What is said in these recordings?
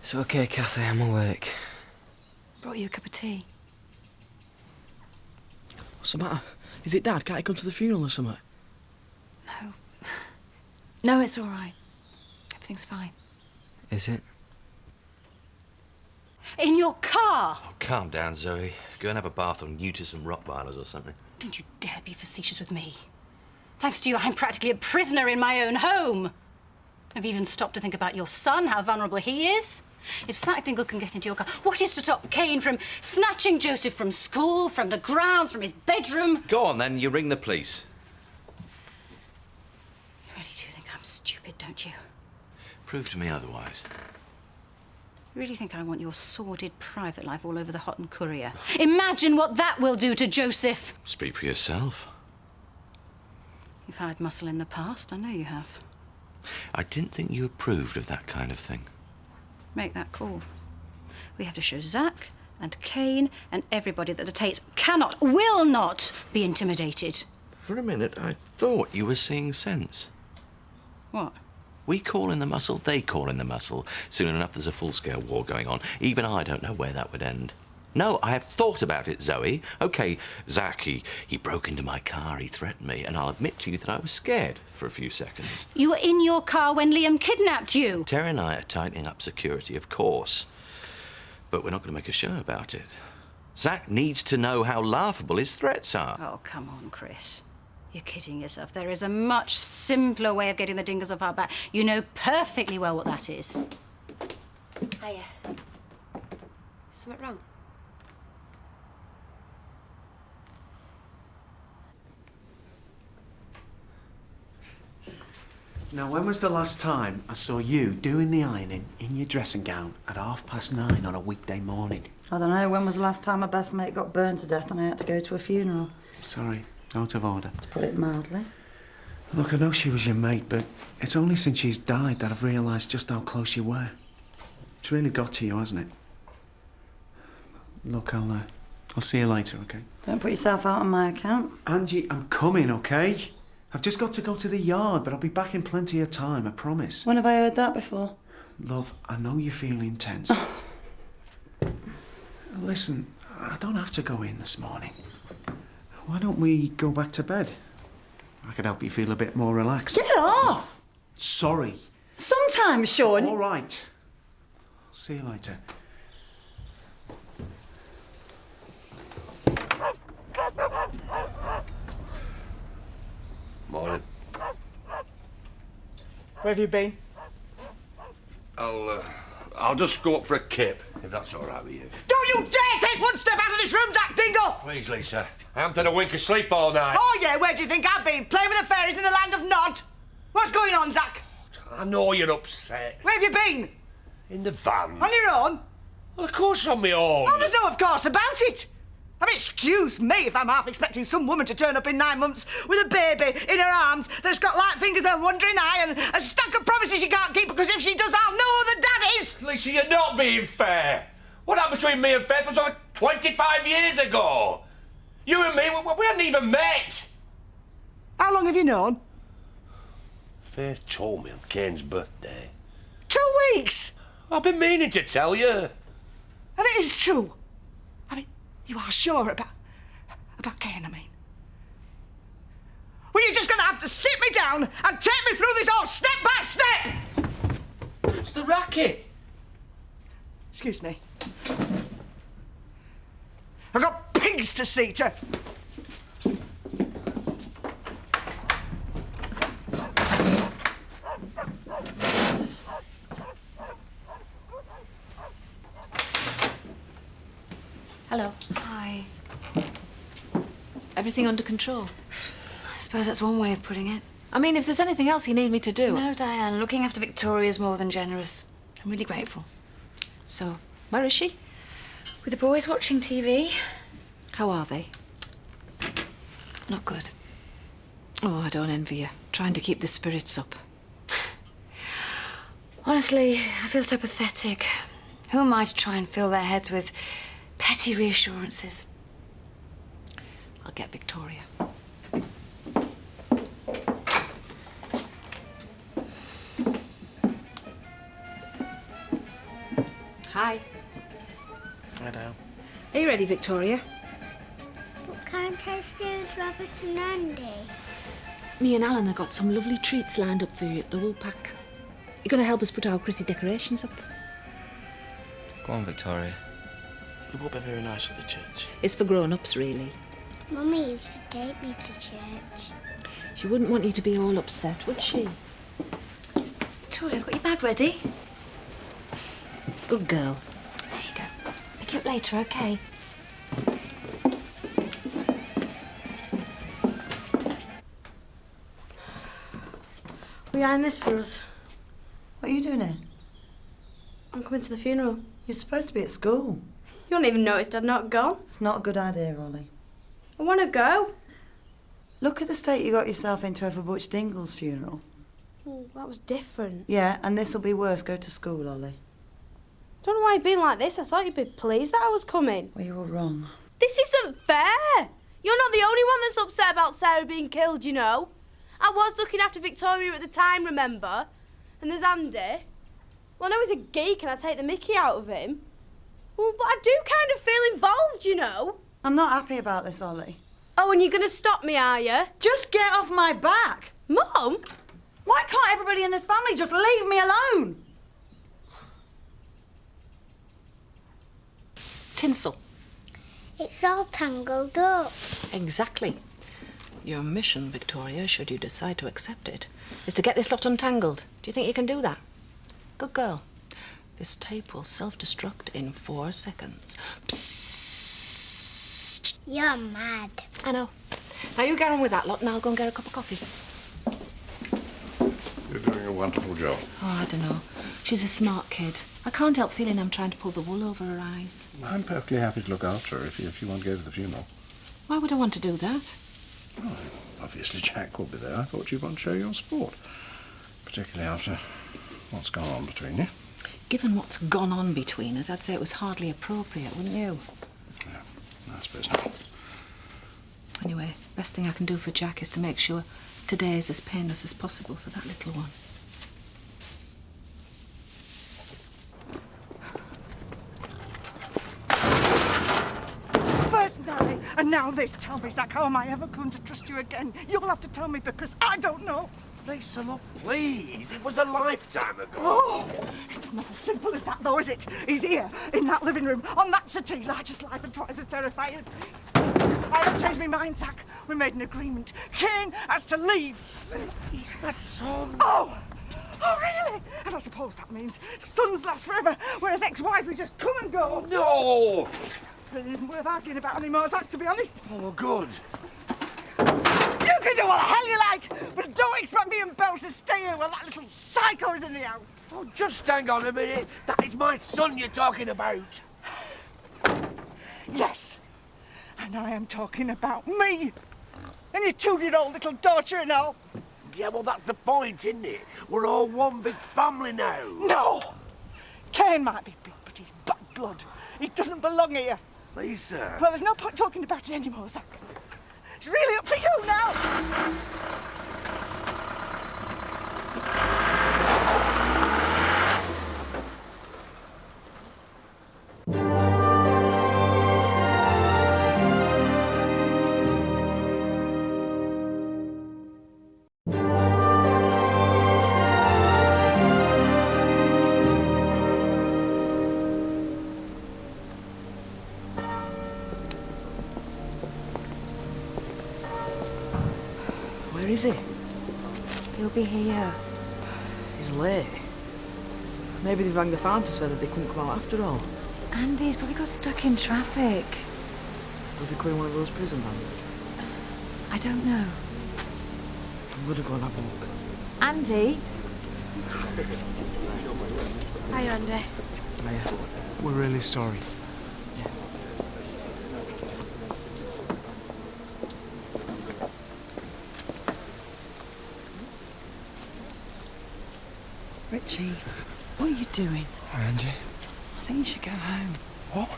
It's okay, Kathy, I'm awake. Brought you a cup of tea. What's the matter? Is it Dad? Can't he come to the funeral or something? No. No, it's all right. Everything's fine. Is it? In your car! Oh, calm down, Zoe. Go and have a bath on Newton Rottweilers or something. Don't you dare be facetious with me. Thanks to you, I'm practically a prisoner in my own home. I've even stopped to think about your son, how vulnerable he is. If Sack Dingle can get into your car, what is to stop Kane from snatching Joseph from school, from the grounds, from his bedroom? Go on, then. You ring the police. You really do think I'm stupid, don't you? Prove to me otherwise. You really think I want your sordid private life all over the Houghton Courier? Imagine what that will do to Joseph. Speak for yourself. You've hired muscle in the past, I know you have. I didn't think you approved of that kind of thing. Make that call. We have to show Zack and Kane and everybody that the Tates cannot, will not be intimidated. For a minute, I thought you were seeing sense. What? We call in the muscle, they call in the muscle. Soon enough, there's a full-scale war going on. Even I don't know where that would end. No, I have thought about it, Zoe. OK, Zack, he broke into my car, he threatened me, and I'll admit to you that I was scared for a few seconds. You were in your car when Liam kidnapped you. Terry and I are tightening up security, of course. But we're not going to make a show about it. Zack needs to know how laughable his threats are. Oh, come on, Chris. You're kidding yourself. There is a much simpler way of getting the dingoes off our back. You know perfectly well what that is. Hiya. Something wrong? Now, when was the last time I saw you doing the ironing in your dressing gown at 9:30 on a weekday morning? I don't know. When was the last time my best mate got burned to death and I had to go to a funeral? Sorry, out of order. To put it mildly. Look, I know she was your mate, but it's only since she's died that I've realised just how close you were. It's really got to you, hasn't it? Look, I'll see you later, OK? Don't put yourself out on my account. Angie, I'm coming, OK? I've just got to go to the yard, but I'll be back in plenty of time, I promise. When have I heard that before? Love, I know you feel intense. Listen, I don't have to go in this morning. Why don't we go back to bed? I could help you feel a bit more relaxed. Get off! Sorry. Sometimes, Sean. All right. See you later. Morning. Where have you been? I'll just go up for a kip, if that's all right with you. Don't you dare take one step out of this room, Zack Dingle! Please, Lisa. I haven't had a wink of sleep all night. Oh, yeah, where do you think I've been? Playing with the fairies in the land of Nod? What's going on, Zack? I know you're upset. Where have you been? In the van. On your own? Well, of course on my own. Oh, there's no of course about it. I mean, excuse me if I'm half expecting some woman to turn up in 9 months with a baby in her arms that's got light fingers and a wandering eye and a stack of promises she can't keep, because if she does, I'll know who the dad is! Lisa, you're not being fair. What happened between me and Faith was over 25 years ago. You and me, we hadn't even met. How long have you known? Faith told me on Kane's birthday. 2 weeks! I've been meaning to tell you. And it is true. I mean, you are sure about Kane, I mean. Well, you're just going to have to sit me down and take me through this all step by step! It's the racket. Excuse me. I've got pigs to see to. Hello. Hi. Everything under control? I suppose that's one way of putting it. I mean, if there's anything else you need me to do... No, Diane, looking after Victoria is more than generous. I'm really grateful. So, where is she? With the boys watching TV? How are they? Not good. Oh, I don't envy you. Trying to keep the spirits up. Honestly, I feel so pathetic. Who am I to try and fill their heads with petty reassurances? I'll get Victoria. Hi. Hello. Are you ready, Victoria? What can't I stay with Robert and Andy? Me and Alan have got some lovely treats lined up for you at the Woolpack. You're going to help us put our Chrissy decorations up. Go on, Victoria. It won't be very nice at the church. It's for grown-ups, really. Mummy used to take me to church. She wouldn't want you to be all upset, would she? Victoria, I've got your bag ready. Good girl. There you go. Pick it up later, OK? Will you iron this for us? What are you doing here? I'm coming to the funeral. You're supposed to be at school. You won't even notice I'd not gone. It's not a good idea, Ollie. I want to go. Look at the state you got yourself into over Butch Dingle's funeral. Oh, that was different. Yeah, and this'll be worse. Go to school, Ollie. Don't know why you're being like this. I thought you'd be pleased that I was coming. Well, you're all wrong. This isn't fair. You're not the only one that's upset about Sarah being killed, you know. I was looking after Victoria at the time, remember? And there's Andy. Well, I know he's a geek and I take the mickey out of him. Well, but I do kind of feel involved, you know. I'm not happy about this, Ollie. Oh, and you're going to stop me, are you? Just get off my back! Mum? Why can't everybody in this family just leave me alone? Tinsel. It's all tangled up. Exactly. Your mission, Victoria, should you decide to accept it, is to get this lot untangled. Do you think you can do that? Good girl. This tape will self-destruct in 4 seconds. Psst. You're mad. I know. Now you get on with that lot and I'll go and get a cup of coffee. You're doing a wonderful job. Oh, I don't know. She's a smart kid. I can't help feeling I'm trying to pull the wool over her eyes. I'm perfectly happy to look after her if you want to go to the funeral. Why would I want to do that? Well, obviously Jack will be there. I thought you'd want to show your support. Particularly after what's gone on between you. Given what's gone on between us, I'd say it was hardly appropriate, wouldn't you? Yeah, I suppose not. Anyway, best thing I can do for Jack is to make sure today is as painless as possible for that little one. First Nellie, and now this. Tell me, Zach, how am I ever going to trust you again? You'll have to tell me because I don't know. Lisa, look, please. It was a lifetime ago. Oh, it's not as simple as that, though, is it? He's here, in that living room, on that settee, largest life and twice as terrifying. I haven't changed my mind, Zach. We made an agreement. Kane has to leave. He's my son. Oh, really? And I suppose that means sons last forever, whereas ex-wives, we just come and go. No. It isn't worth arguing about anymore, Zach, to be honest. Oh, good. You can do what the hell you like, but don't expect me and Belle to stay here while that little psycho is in the house. Oh, just hang on a minute. That is my son you're talking about. Yes, and I am talking about me and your 2-year-old little daughter and all. Yeah, well, that's the point, isn't it? We're all one big family now. No! Kane might be blood, but he's bad blood. He doesn't belong here. Lisa. Well, there's no point talking about it anymore, Zach. It's really up to you now. Where is he? He'll be here. He's late. Maybe they rang the farm to say that they couldn't come out after all. Andy's probably got stuck in traffic. Will they come in one of those prison vans? I don't know. I'm gonna go and have a look. Andy? Hi, Andy. Hiya. We're really sorry. Richie, what are you doing? Angie. I think you should go home. What?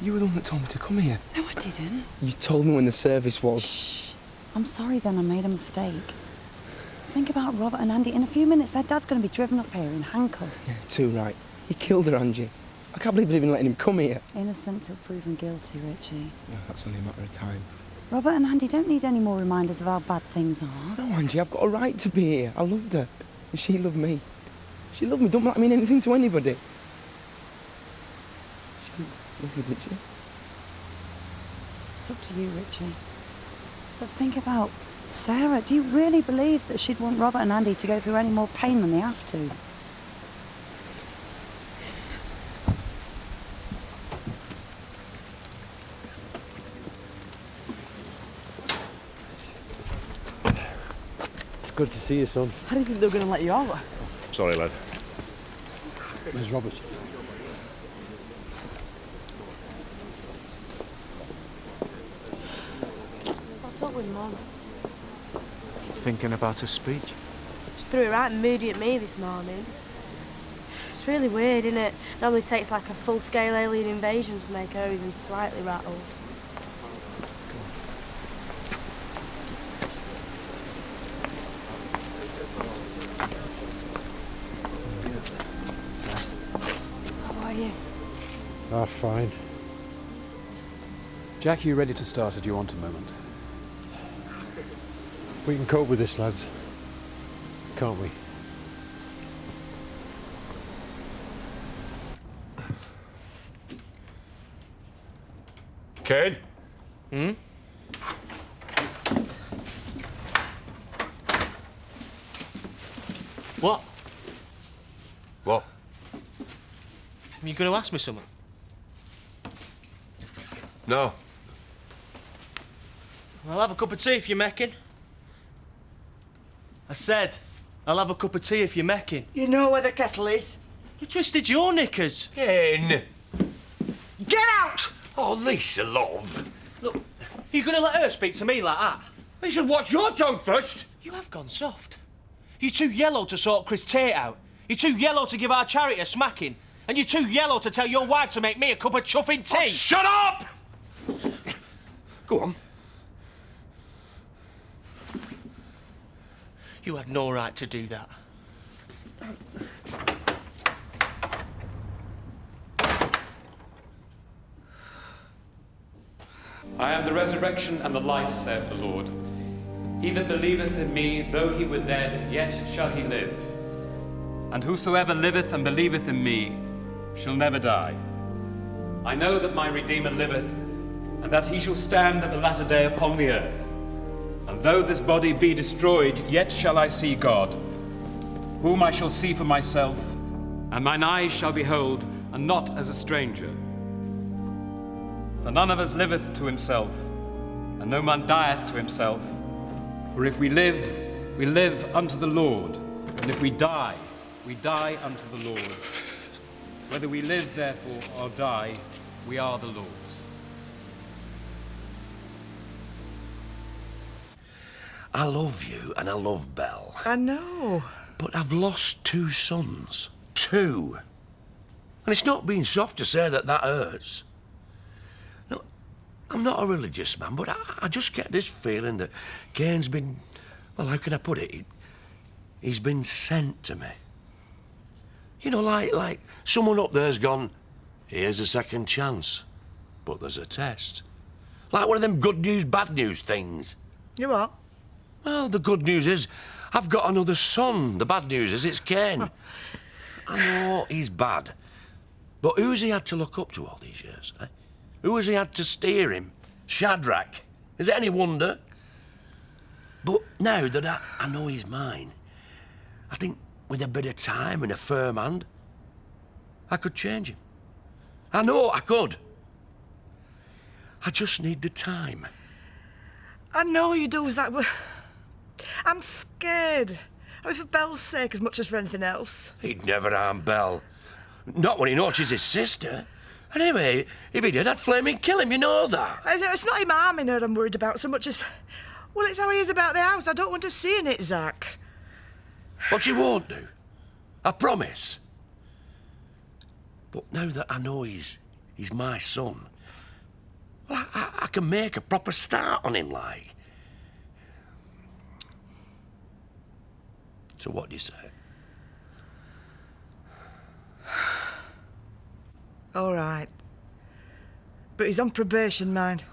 You were the one that told me to come here. No, I didn't. You told me when the service was. Shh. I'm sorry then, I made a mistake. Think about Robert and Andy. In a few minutes, their dad's going to be driven up here in handcuffs. Yeah, too right. He killed her, Angie. I can't believe they're even letting him come here. Innocent till proven guilty, Richie. Yeah, that's only a matter of time. Robert and Andy don't need any more reminders of how bad things are. No, Angie, I've got a right to be here. I loved her. And she loved me. She loved me. Don't that mean anything to anybody? She didn't love me, did she? It's up to you, Richie. But think about Sarah. Do you really believe that she'd want Robert and Andy to go through any more pain than they have to? Good to see you, son. How do you think they were going to let you out? Sorry, lad. Where's Robert? What's up with Mum? Thinking about a speech? She threw it right moody at me this morning. It's really weird, isn't it? Normally takes like a full-scale alien invasion to make her even slightly rattled. Ah, fine. Jack, are you ready to start, or do you want a moment? We can cope with this, lads. Can't we? Kane? What? What? Are you going to ask me something? No. I'll have a cup of tea if you're mecking. I said, I'll have a cup of tea if you're mecking. You know where the kettle is? You twisted your knickers. Kane! Get out! Oh, Lisa, love. Look, are you going to let her speak to me like that? You should watch your tongue first. You have gone soft. You're too yellow to sort Chris Tate out. You're too yellow to give our charity a smacking. And you're too yellow to tell your wife to make me a cup of chuffing tea. Oh, shut up! Go on. You had no right to do that. I am the resurrection and the life, saith the Lord. He that believeth in me, though he were dead, yet shall he live. And whosoever liveth and believeth in me shall never die. I know that my Redeemer liveth, and that he shall stand at the latter day upon the earth. And though this body be destroyed, yet shall I see God, whom I shall see for myself, and mine eyes shall behold, and not as a stranger. For none of us liveth to himself, and no man dieth to himself. For if we live unto the Lord, and if we die unto the Lord. Whether we live, therefore, or die, we are the Lord's. I love you and I love Belle. I know. But I've lost 2 sons. 2. And it's not being soft to say that hurts. No, I'm not a religious man, but I just get this feeling that Kane's been... Well, how can I put it? He's been sent to me. You know, like someone up there's gone, here's a second chance, but there's a test. Like one of them good news, bad news things. You what? Well, the good news is I've got another son. The bad news is it's Kane. I know he's bad, but who's he had to look up to all these years, eh? Who has he had to steer him? Shadrach. Is it any wonder? But now that I know he's mine, I think with a bit of time and a firm hand, I could change him. I know I could. I just need the time. I know you do, Zach, but I'm scared. I mean, for Belle's sake as much as for anything else. He'd never harm Belle. Not when he knows she's his sister. Anyway, if he did, I'd flaming kill him, you know that. It's not him harming her I'm worried about so much as... Well, it's how he is about the house. I don't want to see in it, Zach. What she won't do. I promise. But now that I know he's my son, well, I can make a proper start on him, like. So what do you say? All right. But he's on probation, mind.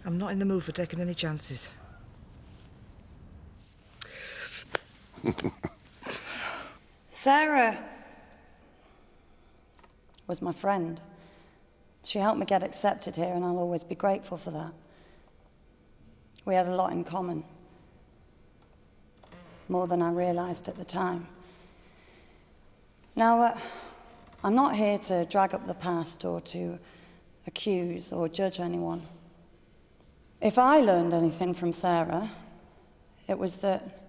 I'm not in the mood for taking any chances. Sarah was my friend. She helped me get accepted here, and I'll always be grateful for that. We had a lot in common. More than I realised at the time. Now, I'm not here to drag up the past or to accuse or judge anyone. If I learned anything from Sarah, it was that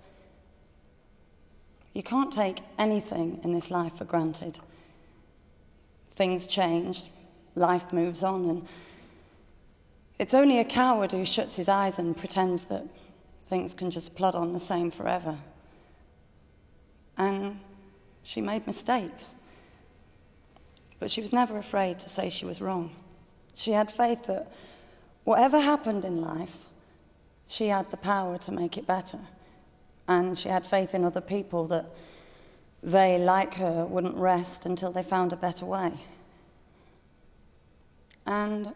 you can't take anything in this life for granted. Things change, life moves on, and it's only a coward who shuts his eyes and pretends that things can just plod on the same forever. And she made mistakes. But she was never afraid to say she was wrong. She had faith that whatever happened in life, she had the power to make it better. And she had faith in other people that they, like her, wouldn't rest until they found a better way. And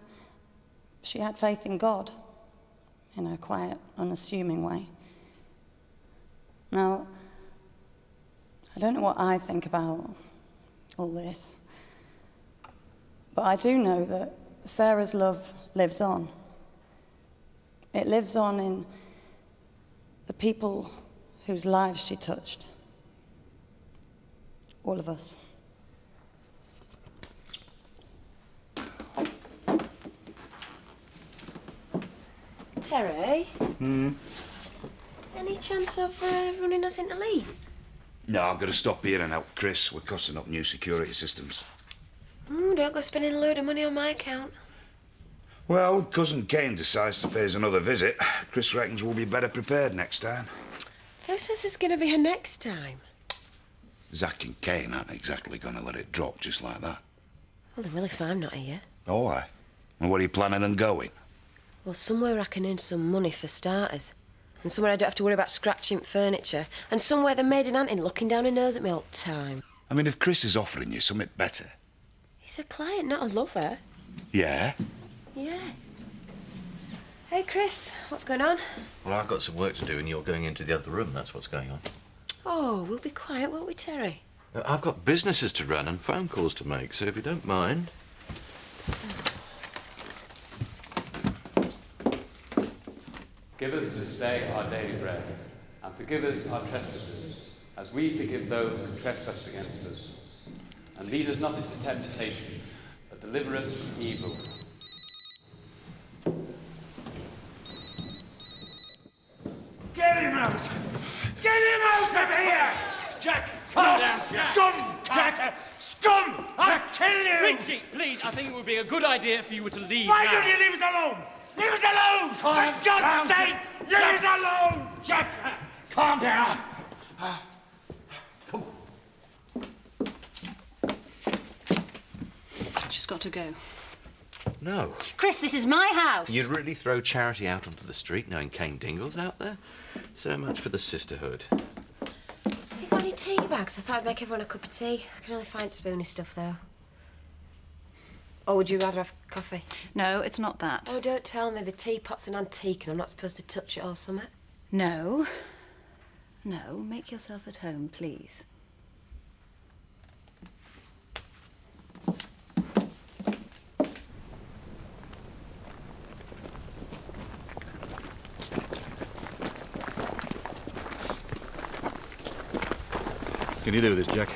she had faith in God, in a quiet, unassuming way. Now, I don't know what I think about all this, but I do know that Sarah's love lives on. It lives on in the people whose lives she touched. All of us. Terry? Any chance of running us into Leeds? No, I've got to stop here and help Chris. We're costing up new security systems. Don't go spending a load of money on my account. Well, Cousin Kane decides to pay us another visit. Chris reckons we'll be better prepared next time. Who says it's going to be her next time? Zach and Kane aren't exactly going to let it drop just like that. Well, they will if I'm not here. Oh, aye. And where are you planning on going? Well, somewhere I can earn some money for starters. And somewhere I don't have to worry about scratching furniture. And somewhere the maid and auntie looking down her nose at me all the time. I mean, if Chris is offering you something better. He's a client, not a lover. Yeah? Yeah. Hey, Chris, what's going on? Well, I've got some work to do and you're going into the other room. That's what's going on. Oh, we'll be quiet, won't we, Terry? I've got businesses to run and phone calls to make, so if you don't mind... Give us this day our daily bread, and forgive us our trespasses, as we forgive those who trespass against us. And lead us not into temptation, but deliver us from evil. Get him out! Get him out of here! Jack! Scum! Jack! Scum! I'll kill you! Richie, please, I think it would be a good idea for you to leave Why now. don't you leave us alone? Leave us alone! For God's sake, leave us alone! Jack, calm down. She's got to go. No. Chris, this is my house. You'd really throw Charity out onto the street knowing Kane Dingle's out there? So much for the sisterhood. Have you got any tea bags? I thought I'd make everyone a cup of tea. I can only find spoony stuff, though. Or would you rather have coffee? No, it's not that. Oh, don't tell me the teapot's an antique and I'm not supposed to touch it or something. No. No, make yourself at home, please. Can you do this, Jack?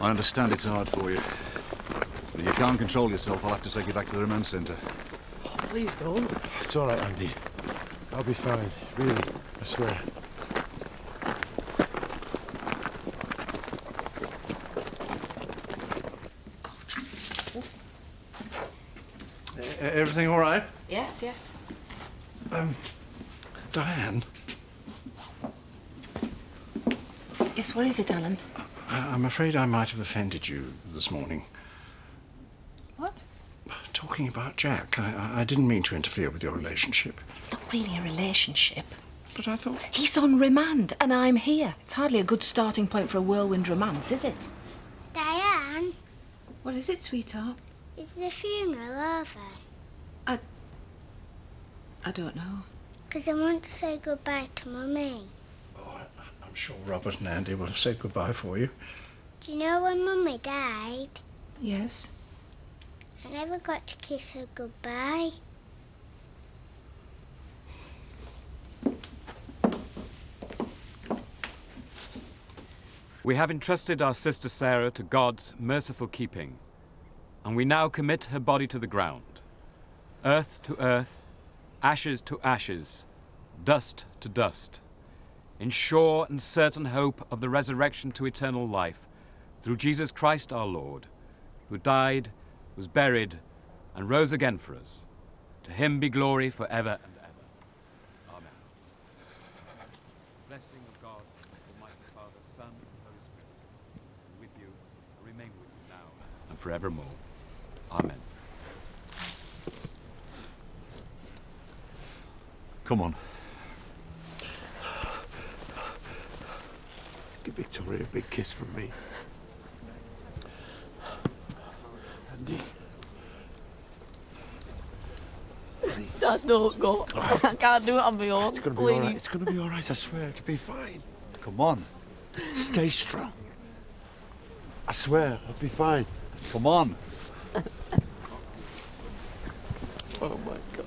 I understand it's hard for you. But if you can't control yourself, I'll have to take you back to the remand centre. Oh, please don't. It's all right, Andy. I'll be fine. Really, I swear. Everything all right? Yes, yes. Diane? Yes, what is it, Alan? I'm afraid I might have offended you this morning. What? Talking about Jack, I didn't mean to interfere with your relationship. It's not really a relationship. But I thought... He's on remand, and I'm here. It's hardly a good starting point for a whirlwind romance, is it? Diane, What is it, sweetheart? is the funeral over? I don't know. Because I want to say goodbye to Mummy. I'm sure Robert and Andy will have said goodbye for you. Do you know when Mummy died? Yes. I never got to kiss her goodbye. We have entrusted our sister Sarah to God's merciful keeping, and we now commit her body to the ground. Earth to earth, ashes to ashes, dust to dust, in sure and certain hope of the resurrection to eternal life, through Jesus Christ our Lord, who died, was buried, and rose again for us. To him be glory forever and ever. Amen. Blessing of God, Almighty Father, Son, and Holy Spirit, be with you, and remain with you now and forevermore. Amen. Come on. Give Victoria a big kiss from me. Andy. Dad, don't go. Right. I can't do it on my own. It's gonna be all right. It's gonna be all right. I swear. It'll be fine. Come on. Stay strong. I swear. I'll be fine. Come on. Oh my God.